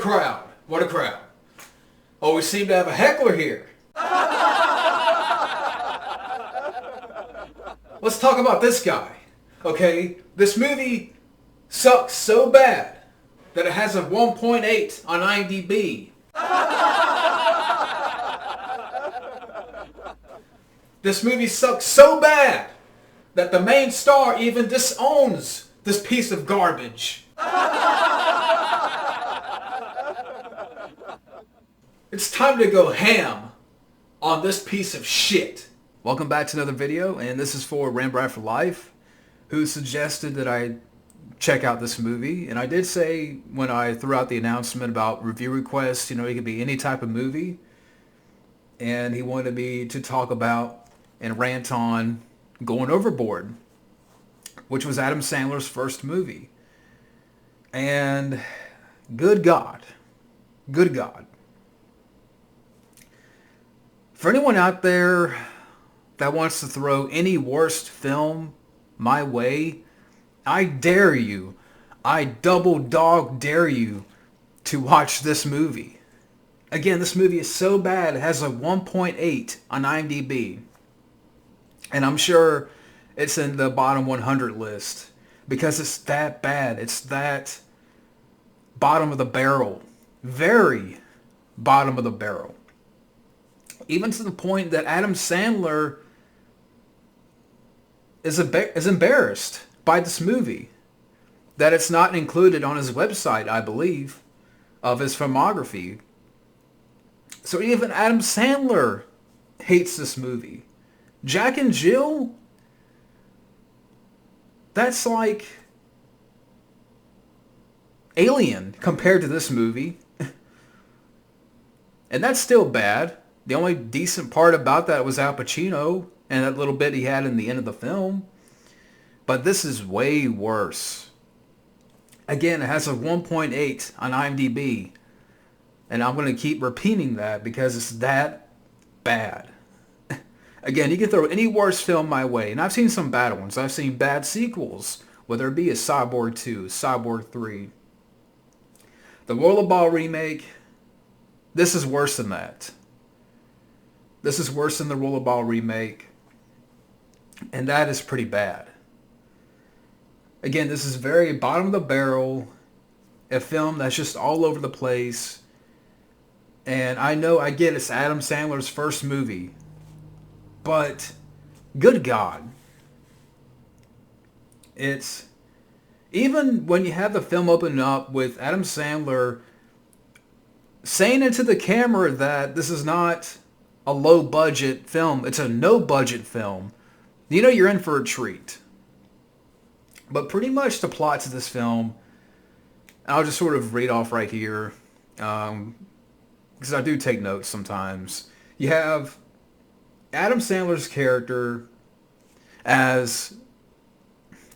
crowd. What a crowd. Oh, we seem to have a heckler here. Let's talk about this guy. Okay, this movie sucks so bad that it has a 1.8 on IMDb. This movie sucks so bad that the main star even disowns this piece of garbage. It's time to go ham on this piece of shit. Welcome back to another video, and this is for RANT for Life, who suggested that I check out this movie. And I did say when I threw out the announcement about review requests, it could be any type of movie. And he wanted me to talk about and rant on Going Overboard, which was Adam Sandler's first movie. And good God. For anyone out there that wants to throw any worst film my way, I dare you, I double dog dare you to watch this movie. Again, this movie is so bad, it has a 1.8 on IMDb. And I'm sure it's in the bottom 100 list because it's that bad. It's that bottom of the barrel. Very bottom of the barrel. Even to the point that Adam Sandler is embarrassed by this movie. That it's not included on his website, I believe, of his filmography. So even Adam Sandler hates this movie. Jack and Jill? That's like Alien compared to this movie. And that's still bad. The only decent part about that was Al Pacino and that little bit he had in the end of the film. But this is way worse. Again, it has a 1.8 on IMDb. And I'm going to keep repeating that because it's that bad. Again, you can throw any worse film my way. And I've seen some bad ones. I've seen bad sequels. Whether it be a Cyborg 2, Cyborg 3. The Rollerball remake. This is worse than that. This is worse than the Rollerball remake. And that is pretty bad. Again, this is very bottom of the barrel. A film that's just all over the place. And I get it's Adam Sandler's first movie. But, good God. It's, even when you have the film open up with Adam Sandler saying into the camera that this is not a low budget film, it's a no budget film, you're in for a treat. But pretty much the plot to this film, I'll just sort of read off right here, because I do take notes sometimes. You have Adam Sandler's character as,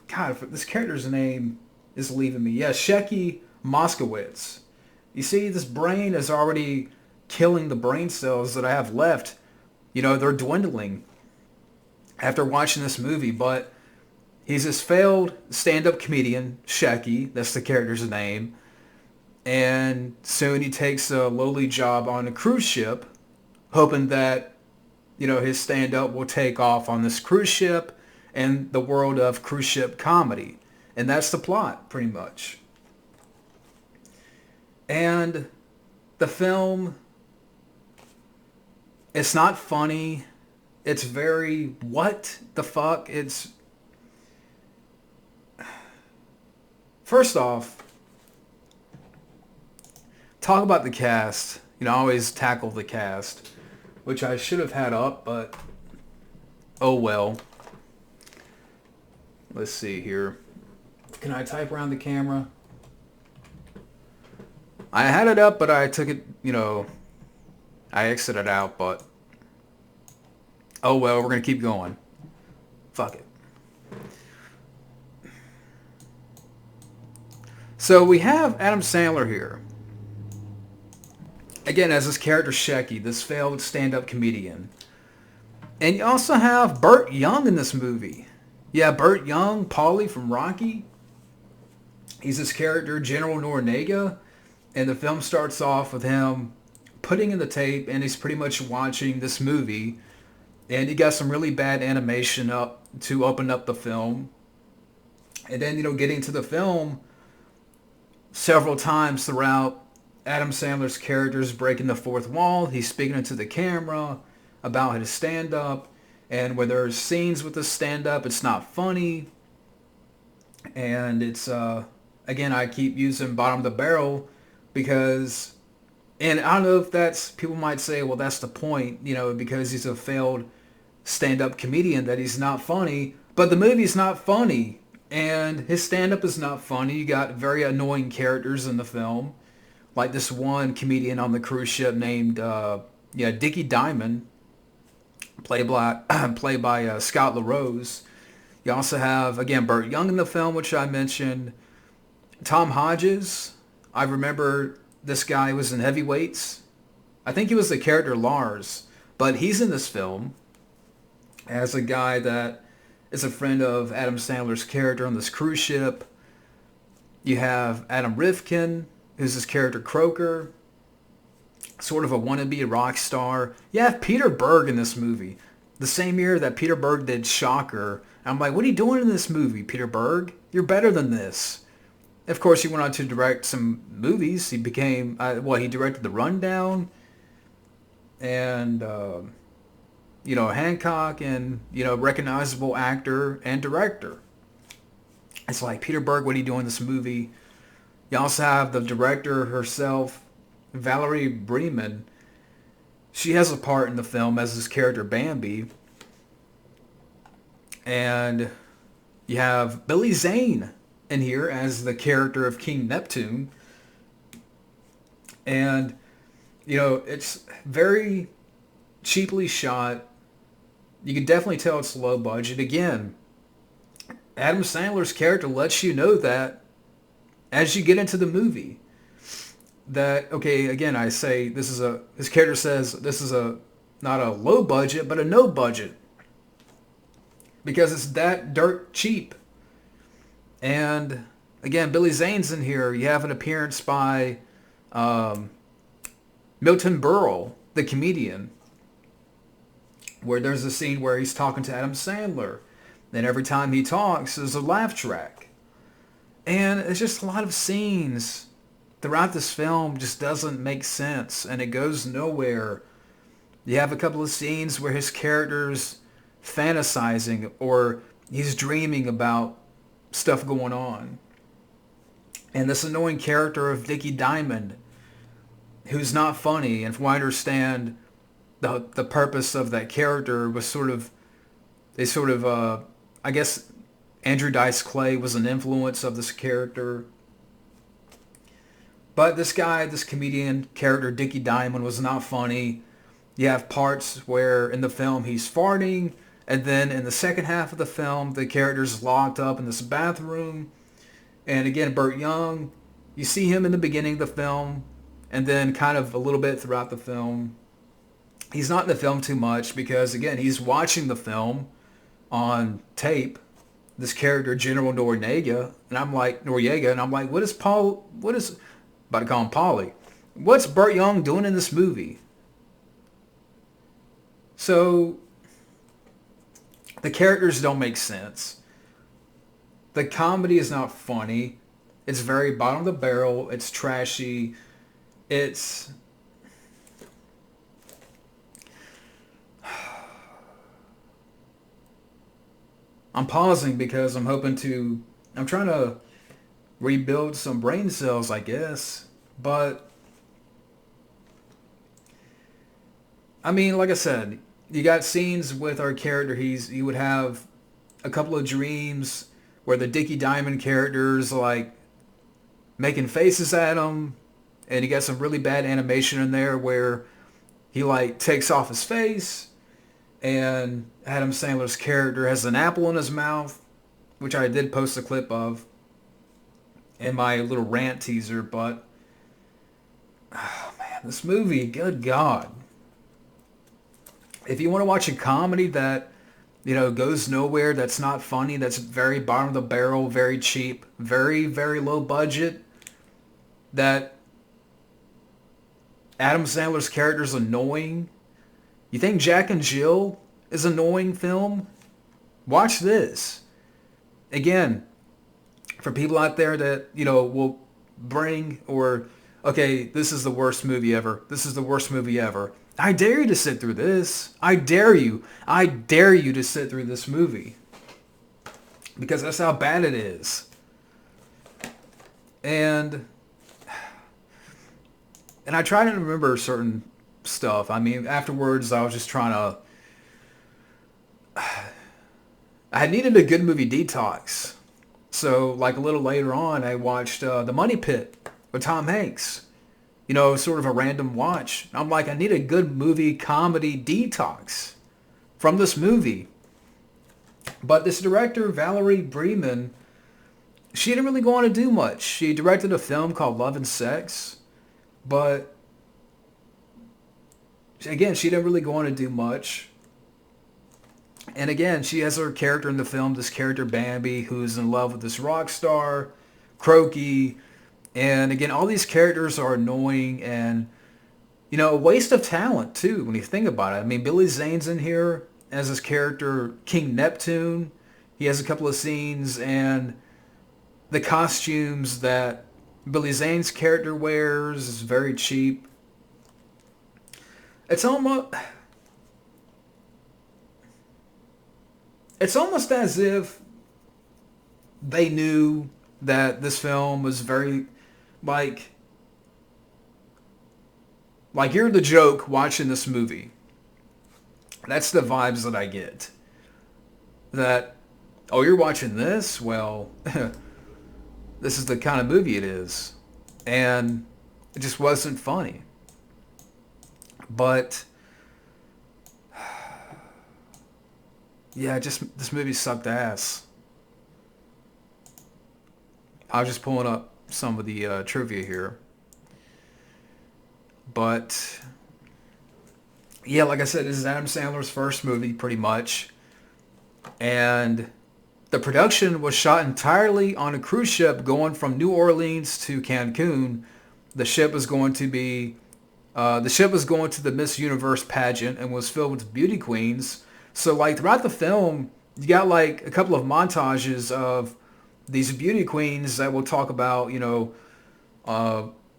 God, this character's name is leaving me. Yeah, Shecky Moskowitz. You see, this brain is already killing the brain cells that I have left. They're dwindling after watching this movie. But he's this failed stand-up comedian, Shecky. That's the character's name. And soon he takes a lowly job on a cruise ship, hoping that his stand-up will take off on this cruise ship and the world of cruise ship comedy. And that's the plot, pretty much. And the film, it's not funny. It's very, what the fuck? First off, talk about the cast. I always tackle the cast, which I should have had up, but oh well. Let's see here. Can I type around the camera? I had it up, but I took it, I exited out, but oh well, we're going to keep going. Fuck it. So we have Adam Sandler here. Again, as this character Shecky, this failed stand-up comedian. And you also have Burt Young in this movie. Yeah, Burt Young, Paulie from Rocky. He's this character, General Noriega. And the film starts off with him putting in the tape, and he's pretty much watching this movie. And he got some really bad animation up to open up the film. And then, getting to the film, several times throughout, Adam Sandler's character is breaking the fourth wall. He's speaking into the camera about his stand-up. And when there's scenes with the stand-up, it's not funny. And it's, again, I keep using bottom of the barrel because, and I don't know if that's, people might say, well, that's the point, because he's a failed stand-up comedian, that he's not funny. But the movie's not funny. And his stand-up is not funny. You got very annoying characters in the film. Like this one comedian on the cruise ship named, Dickie Diamond, played by Scott LaRose. You also have, again, Burt Young in the film, which I mentioned. Tom Hodges. I remember this guy was in Heavyweights. I think he was the character Lars. But he's in this film as a guy that is a friend of Adam Sandler's character on this cruise ship. You have Adam Rifkin, who's his character Croker, sort of a wannabe rock star. You have Peter Berg in this movie. The same year that Peter Berg did Shocker. I'm like, what are you doing in this movie, Peter Berg? You're better than this. Of course, he went on to direct some movies. He became, he directed The Rundown and, Hancock, and, recognizable actor and director. It's like, Peter Berg, what are you doing in this movie? You also have the director herself, Valerie Breeman. She has a part in the film as his character Bambi. And you have Billy Zane in here as the character of King Neptune. And, it's very cheaply shot. You can definitely tell it's low budget. Again, Adam Sandler's character lets you know that as you get into the movie. That, okay, again, I say his character says this is not a low budget, but a no budget. Because it's that dirt cheap. And, again, Billy Zane's in here. You have an appearance by Milton Berle, the comedian, where there's a scene where he's talking to Adam Sandler. Then every time he talks, there's a laugh track. And it's just a lot of scenes throughout this film just doesn't make sense, and it goes nowhere. You have a couple of scenes where his character's fantasizing or he's dreaming about stuff going on. And this annoying character of Dickie Diamond, who's not funny, and from what I understand, the purpose of that character was I guess Andrew Dice Clay was an influence of this character. But this comedian character, Dickie Diamond, was not funny. You have parts where in the film he's farting, and then in the second half of the film, the character's locked up in this bathroom. And again, Burt Young, you see him in the beginning of the film, and then kind of a little bit throughout the film. He's not in the film too much because, again, he's watching the film on tape, this character, General Noriega, and I'm like, about to call him Polly. What's Burt Young doing in this movie? So, the characters don't make sense. The comedy is not funny. It's very bottom of the barrel. It's trashy. I'm pausing because I'm trying to rebuild some brain cells, I guess. But, I mean, like I said, you got scenes with our character. He would have a couple of dreams where the Dickie Diamond character's like making faces at him, and you got some really bad animation in there where he like takes off his face, and Adam Sandler's character has an apple in his mouth, which I did post a clip of in my little rant teaser. But, oh man, this movie, good God. If you want to watch a comedy that, goes nowhere, that's not funny, that's very bottom of the barrel, very cheap, very, very low budget, that Adam Sandler's character is annoying. You think Jack and Jill is an annoying film? Watch this. Again, for people out there that, will bring or, okay, this is the worst movie ever. This is the worst movie ever. I dare you to sit through this. I dare you. I dare you to sit through this movie. Because that's how bad it is. And I try to remember certain stuff. I mean, afterwards, I was just trying to... I needed a good movie detox. So, like a little later on, I watched The Money Pit with Tom Hanks. Sort of a random watch. I'm like, I need a good movie comedy detox from this movie. But this director, Valerie Breeman, she didn't really go on to do much. She directed a film called Love and Sex. But, again, she didn't really go on to do much. And again, she has her character in the film, this character Bambi, who's in love with this rock star, Croaky. And again, all these characters are annoying and, a waste of talent too, when you think about it. I mean, Billy Zane's in here as his character, King Neptune. He has a couple of scenes, and the costumes that Billy Zane's character wears is very cheap. It's almost as if they knew that this film was very, like you're the joke watching this movie. That's the vibes that I get. That, oh, you're watching this? Well, this is the kind of movie it is. And it just wasn't funny. But, yeah, this movie sucked ass. I was just pulling up some of the trivia here. But, yeah, like I said, this is Adam Sandler's first movie, pretty much. And the production was shot entirely on a cruise ship going from New Orleans to Cancun. The ship was going to the Miss Universe pageant and was filled with beauty queens. So, like, throughout the film, you got, like, a couple of montages of these beauty queens that will talk about,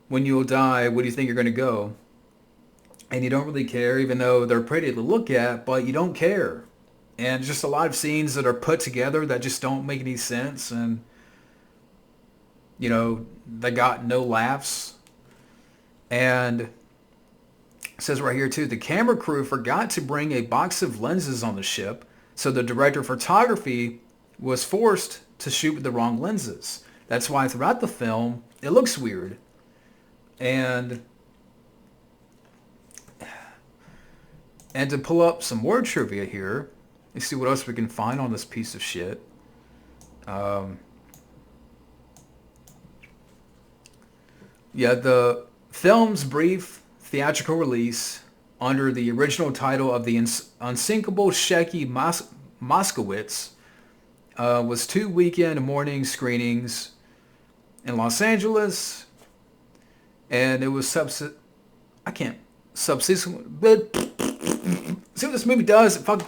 when you'll die, where do you think you're going to go? And you don't really care, even though they're pretty to look at, but you don't care. And just a lot of scenes that are put together that just don't make any sense. And, they got no laughs. And it says right here, too, the camera crew forgot to bring a box of lenses on the ship. So the director of photography was forced to shoot with the wrong lenses. That's why throughout the film, it looks weird. And to pull up some more trivia here, let's see what else we can find on this piece of shit. Yeah, the film's brief theatrical release under the original title of The Unsinkable Shecky Moskowitz was 2 weekend morning screenings in Los Angeles, and it was subsequent. See what this movie does? Fuck.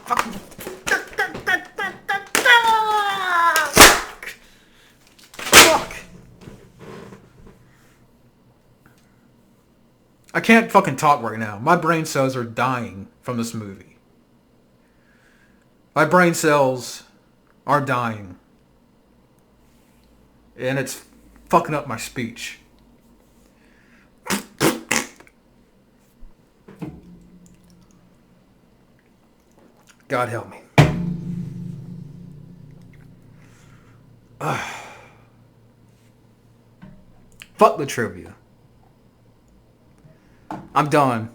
I can't fucking talk right now. My brain cells are dying from this movie. My brain cells are dying. And it's fucking up my speech. God help me. Fuck the trivia. I'm done.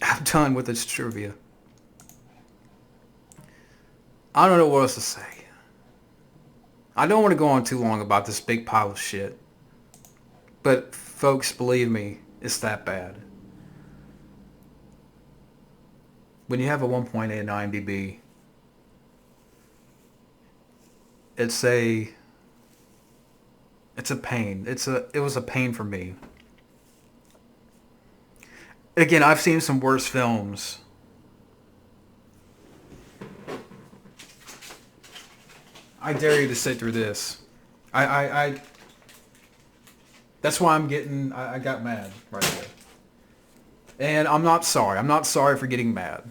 I'm done with this trivia. I don't know what else to say. I don't want to go on too long about this big pile of shit. But folks, believe me, it's that bad. When you have a 1.8 in IMDb, it's a pain. It was a pain for me. Again, I've seen some worse films. I dare you to sit through this. I that's why I got mad right there. And I'm not sorry. I'm not sorry for getting mad.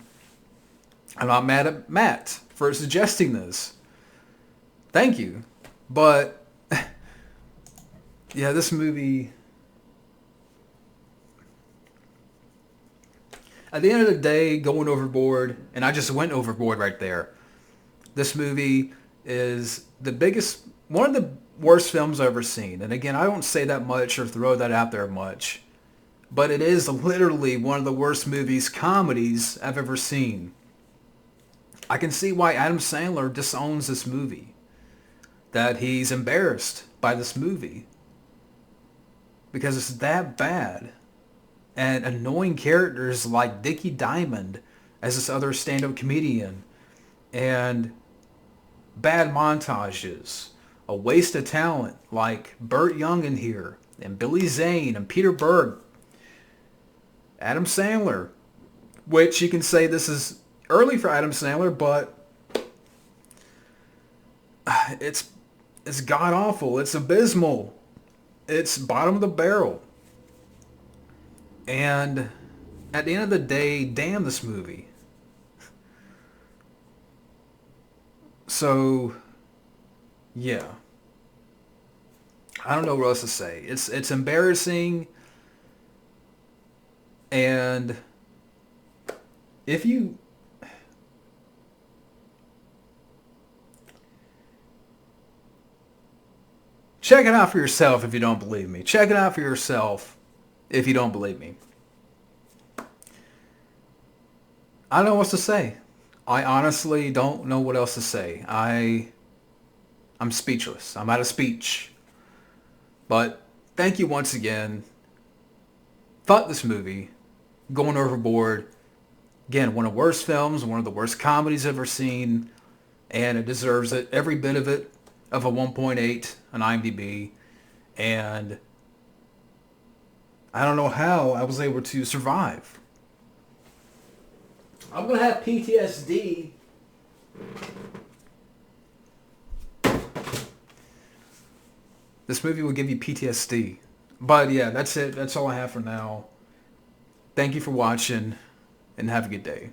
I'm not mad at Matt for suggesting this. Thank you. But yeah, this movie, at the end of the day, going overboard, and I just went overboard right there. This movie is one of the worst films I've ever seen. And again, I don't say that much or throw that out there much. But it is literally one of the worst comedies I've ever seen. I can see why Adam Sandler disowns this movie. That he's embarrassed by this movie. Because it's that bad. And annoying characters like Dickie Diamond as this other stand-up comedian. And bad montages. A waste of talent like Burt Young in here. And Billy Zane and Peter Berg. Adam Sandler. Which you can say this is early for Adam Sandler, but it's god awful. It's abysmal. It's bottom of the barrel. And at the end of the day, damn this movie. So, yeah. I don't know what else to say. It's embarrassing. And if you check it out for yourself if you don't believe me. Check it out for yourself if you don't believe me. I don't know what to say. I honestly don't know what else to say. I'm speechless. I'm out of speech. But thank you once again. Fuck this movie. Going Overboard. Again, one of the worst films, one of the worst comedies I've ever seen. And it deserves it. Every bit of it. Of a 1.8 on IMDb. And I don't know how I was able to survive. I'm going to have PTSD. This movie will give you PTSD. But yeah, that's it. That's all I have for now. Thank you for watching, and have a good day.